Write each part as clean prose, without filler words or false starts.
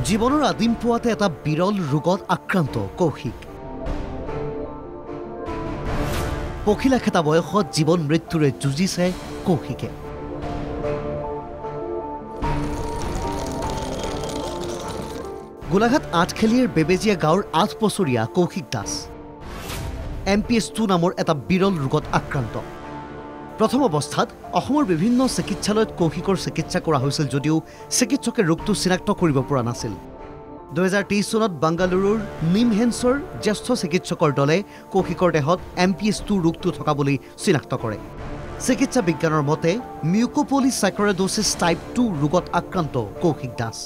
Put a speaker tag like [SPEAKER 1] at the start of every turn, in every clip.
[SPEAKER 1] জীৱনৰ আদিম পুৱাতে এটা বিৰল ৰোগত আক্ৰান্ত কৌশিক। পখিলাখেতা বয়সত জীৱন মৃত্যুৰে যুঁজিছে কৌশিকে। গোলাঘাট আঠখেলীৰ বেবেজীয়া গাঁৱৰ ৮ বছৰীয়া কৌশিক দাস MPS 2 নামৰ এটা বিৰল ৰোগত আক্ৰান্ত। প্ৰথম অৱস্থাত অসমৰ বিভিন্ন চিকিৎসালয়ত কৌশিকৰ চিকিৎসা কৰা হৈছিল যদিও চিকিৎসকে ৰোগটো চিনাক্ত কৰিব পৰা নাছিল। 2023 চনত বাংগালুৰুৰ নিমহেন্সৰ জ্যেষ্ঠ চিকিৎসকৰ দলে কৌশিকৰ দেহত MPS 2 ৰোগটো থকা বুলি চিনাক্ত কৰে। চিকিৎসা বিজ্ঞানৰ মতে মিউকোপলিস্যাকাৰাইডোছিছ টাইপ 2 ৰোগত আক্ৰান্ত কৌশিক দাস।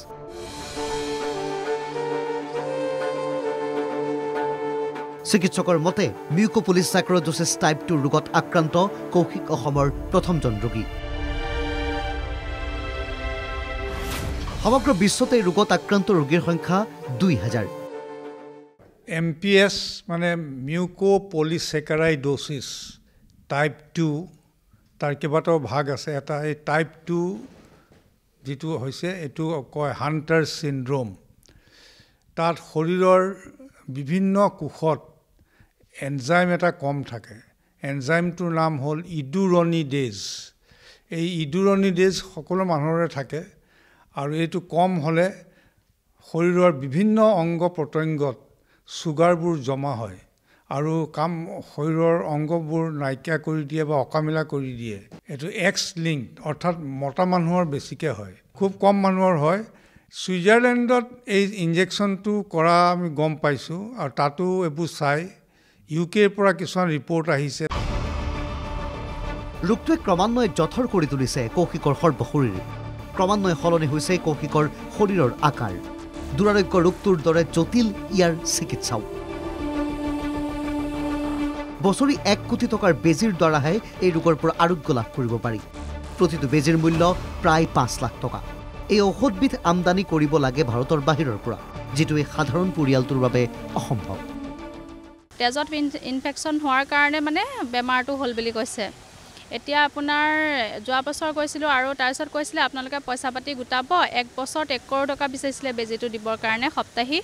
[SPEAKER 1] চিকিৎসকৰ মতে মিউকোপলিস্যাকাৰাইডোছিছ টাইপ 2 ৰোগত আক্ৰান্ত কৌশিক অসমৰ প্ৰথমজন ৰোগী। সমগ্ৰ বিশ্বতে ৰোগত আক্ৰান্ত ৰোগীৰ সংখ্যা 2000।
[SPEAKER 2] MPS মানে মিউকোপলিস্যাকাৰাইডোছিছ টাইপ 2 তাৰ কেইবাটাও ভাগ আছে। এটা এই টাইপ 2 যিটো হৈছে এইটো কয় হাণ্টাৰ চিনড্ৰম। তাত শৰীৰৰ বিভিন্ন কোষত এনজাইম এটা কম থাকে। এনজাইমটোৰ নাম হ'ল ইডুৰনিডেজ। এই ইডুৰনিডেজ সকলো মানুহৰে থাকে আৰু এইটো কম হ'লে শৰীৰৰ বিভিন্ন অংগ প্ৰত্যংগত চুগাৰবোৰ জমা হয় আৰু শৰীৰৰ অংগবোৰ নাইকিয়া কৰি দিয়ে বা অকামিলা কৰি দিয়ে। এইটো এক্স লিংক, অৰ্থাৎ মতা মানুহৰ বেছিকৈ হয়, খুব কম মানুহৰ হয়। ছুইজাৰলেণ্ডত এই ইনজেকশ্যনটো কৰা আমি গম পাইছোঁ আৰু তাতো এইবোৰ চাই UKৰ পৰা কিছুমান ৰিপৰ্ট আহিছে।
[SPEAKER 1] ৰোগটোৱে ক্ৰমান্বয়ে জঠৰ কৰি তুলিছে কৌশিকৰ সৰ্বশৰীৰ। ক্ৰমান্বয়ে সলনি হৈছে কৌশিকৰ শৰীৰৰ আকাৰ। দুৰাৰোগ্য ৰোগটোৰ দৰে জটিল ইয়াৰ চিকিৎসাও। বছৰি 1 কোটি টকাৰ বেজীৰ দ্বাৰাহে এই ৰোগৰ পৰা আৰোগ্য লাভ কৰিব পাৰি। প্ৰতিটো বেজীৰ মূল্য প্ৰায় 5 লাখ টকা। এই ঔষধবিধ আমদানি কৰিব লাগে ভাৰতৰ বাহিৰৰ পৰা, যিটো এই সাধাৰণ পৰিয়ালটোৰ বাবে অসম্ভৱ।
[SPEAKER 3] তেজত ইনফেকশ্যন হোৱাৰ কাৰণে মানে বেমাৰটো হ'ল বুলি কৈছে। এতিয়া আপোনাৰ যোৱা বছৰ গৈছিলোঁ আৰু তাৰপিছত কৈছিলে আপোনালোকে পইচা পাতি গোটাব। 1 বছৰত 1 কৰোৰ টকা বিচাৰিছিলে বেজীটো দিবৰ কাৰণে সপ্তাহী।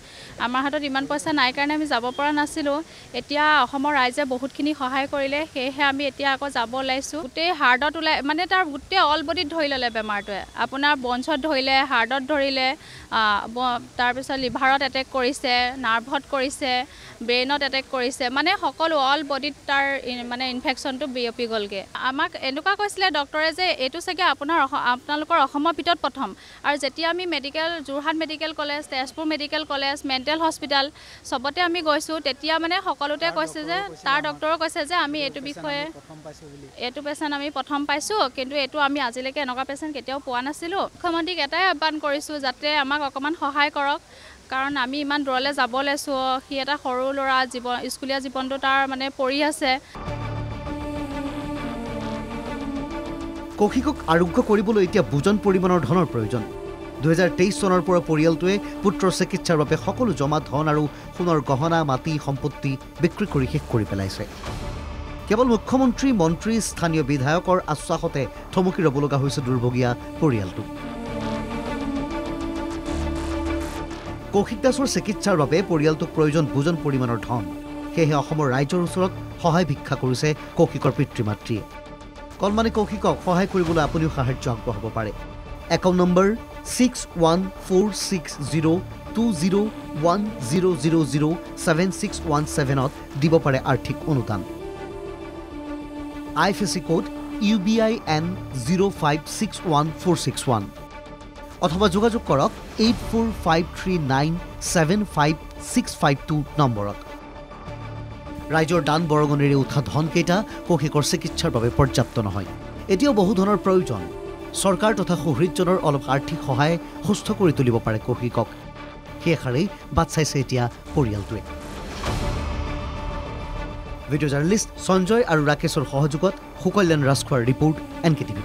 [SPEAKER 3] আমাৰ হাতত ইমান পইচা নাই কাৰণে আমি যাব পৰা নাছিলোঁ। এতিয়া অসমৰ ৰাইজে বহুতখিনি সহায় কৰিলে, সেয়েহে আমি এতিয়া আকৌ যাব ওলাইছোঁ। গোটেই হাৰ্টত মানে তাৰ গোটেই অল বডিত ধৰি ল'লে বেমাৰটোৱে। আপোনাৰ বনছত ধৰিলে, হাৰ্টত ধৰিলে, তাৰপিছত লিভাৰত এটেক কৰিছে, নাৰ্ভত কৰিছে, ব্ৰেইনত এটেক কৰিছে, মানে সকলো অল বডিত তাৰ মানে ইনফেকশ্যনটো বিয়পি গ'লগৈ। আমাক এনেকুৱা কৈছিলে ডক্টৰে যে এইটো চাগে আপোনালোকৰ অসমৰ ভিতৰত প্ৰথম। আৰু যেতিয়া আমি Jorhat medical college, Tezpur medical college, mental hospital চবতে আমি গৈছোঁ, তেতিয়া মানে সকলোতে কৈছে যে তাৰ ডক্টৰো কৈছে যে আমি এইটো বিষয়ে এইটো পেচেণ্ট আমি প্ৰথম পাইছোঁ, কিন্তু এইটো আমি আজিলৈকে এনেকুৱা পেচেণ্ট কেতিয়াও পোৱা নাছিলোঁ। মুখ্যমন্ত্ৰীক এটাই আহ্বান কৰিছোঁ যাতে আমাক অকণমান সহায় কৰক, কাৰণ আমি ইমান দূৰলৈ যাব লৈছোঁ। সি এটা সৰু ল'ৰা, স্কুলীয়া জীৱনটো তাৰ মানে পৰি আছে।
[SPEAKER 1] কৌশিকক আৰোগ্য কৰিবলৈ এতিয়া বুজন পৰিমাণৰ ধনৰ প্ৰয়োজন। 2023 চনৰ পৰা পৰিয়ালটোৱে পুত্ৰৰ চিকিৎসাৰ বাবে সকলো জমা ধন আৰু সোণৰ গহনা, মাটি, সম্পত্তি বিক্ৰী কৰি শেষ কৰি পেলাইছে। কেৱল মুখ্যমন্ত্ৰী, মন্ত্ৰী, স্থানীয় বিধায়কৰ আশ্বাসতে থমকি ৰ'ব লগা হৈছে দুৰ্ভগীয়া পৰিয়ালটো। কৌশিক দাসৰ চিকিৎসাৰ বাবে পৰিয়ালটোক প্ৰয়োজন বুজন পৰিমাণৰ ধন। সেয়েহে অসমৰ ৰাইজৰ ওচৰত সহায় ভিক্ষা কৰিছে কৌশিকৰ পিতৃ মাতৃয়ে। কলমানি কৌশিকক সহায় কৰিবলৈ আপুনিও সাহায্য আগবঢ়াব পাৰে। একাউণ্ট নম্বৰ 6146020100076117 দিব পাৰে আৰ্থিক অনুদান। IFSC কোড UBIN 0561461 অথবা যোগাযোগ কৰক 8453975652 নম্বৰত। ৰাইজৰ দান বৰঙণিৰে উঠা ধনকেইটা কৌশিকৰ চিকিৎসাৰ বাবে পৰ্যাপ্ত নহয়। এতিয়াও বহু ধনৰ প্ৰয়োজন। চৰকাৰ তথা সুহৃদজনৰ অলপ আৰ্থিক সহায়ে সুস্থ কৰি তুলিব পাৰে কৌশিকক। সেইষাৰেই বাট চাইছে এতিয়া পৰিয়ালটোৱে। ভিডিঅ' জাৰ্নেলিষ্ট সঞ্জয় আৰু ৰাকেশৰ সহযোগত সুকল্যাণ ৰাজখোৱাৰ ৰিপৰ্ট NKTV+।